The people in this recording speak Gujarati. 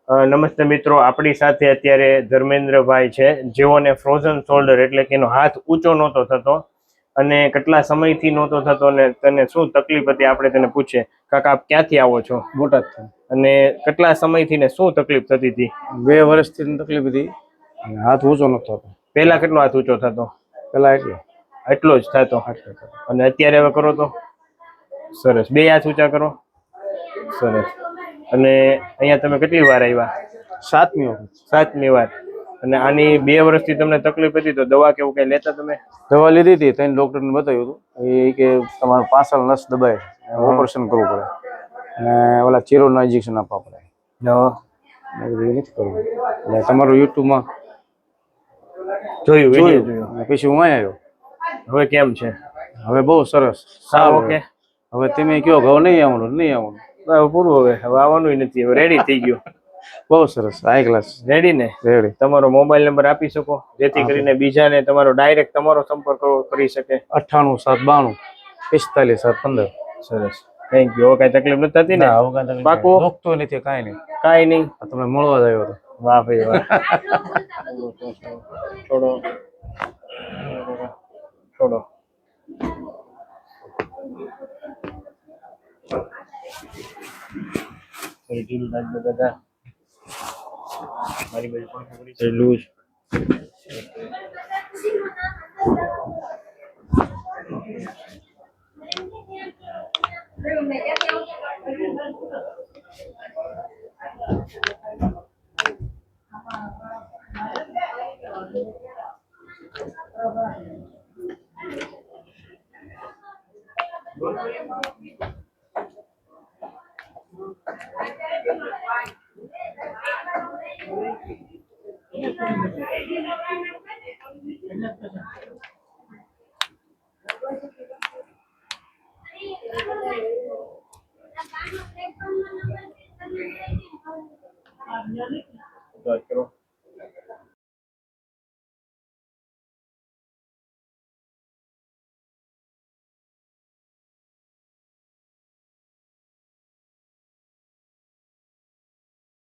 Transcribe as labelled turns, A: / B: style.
A: નમસ્તે મિત્રો, આપણી સાથે અત્યારે ધર્મેન્દ્રભાઈ છે, જેઓને ફ્રોઝન શોલ્ડર એટલે કે એનો હાથ ઊંચો નહોતો થતો અને કેટલા સમયથી નહોતો થતો અને તને શું તકલીફ હતી આપણે તેને પૂછીએ. કાકા, આપ ક્યાંથી આવો છો?
B: બોટાદથી.
A: અને કેટલા સમયથી ને શું તકલીફ થતી હતી?
B: 2 વર્ષથી તકલીફ હતી. હાથ ઊંચો નતો થતો.
A: પહેલા કેટલો હાથ ઊંચો થતો?
B: પહેલા
A: એટલો જ થતો. અને અત્યારે હવે કરો તો સરસ. 2 હાથ ઊંચા કરો. સરસ. અને અહીંયા તમે કેટલી વાર આવ્યા?
B: 7મી વખત.
A: 7મી વાર. અને આની 2 વર્ષથી તમને તકલીફ હતી તો દવા કેવું કઈ લેતા તમે?
B: દવા લીધી હતી, 3 ડોક્ટરને બતાવ્યું હતું. એ કે તમારું પાછળ નસ દબાય, ઓપરેશન કરવું પડે અને ઓલા ચીરોના ઇન્જેક્શન આપવા પડે. એ નથી કરવું. એટલે તમારું યુટ્યુબમાં
A: જોયું.
B: પછી હું આવ્યો.
A: હવે કેમ છે?
B: હવે બહુ સરસ, સારું.
A: ઓકે.
B: હવે તમે કયો હવે નહીં આવવાનું.
A: પૂરું. હવે આવવાનું નથી. હવે રેડી થઈ ગયું.
B: બહુ સરસ, હાઈ ક્લાસ.
A: રેડી ને? રેડી. તમારો મોબાઈલ નંબર આપી શકો જેથી કરીને બીજાને તમારો ડાયરેક્ટ તમારો સંપર્ક કરી શકે?
B: 98 792 45 715. સરસ,
A: થેન્ક યુ. હવે કઈ તકલીફ નથી થતી ને? પાકું?
B: દુખતો નથી, કાંઈ નહીં.
A: કાંઈ નહીં.
B: તમને મળવા જ આવ્યો હતો.
A: વાહ ભાઈ વાહ. છોડો. ઢીલું નાખજો દાદા. મારી બાજુ પણ પકડી છે લૂઝ. વાત કરો.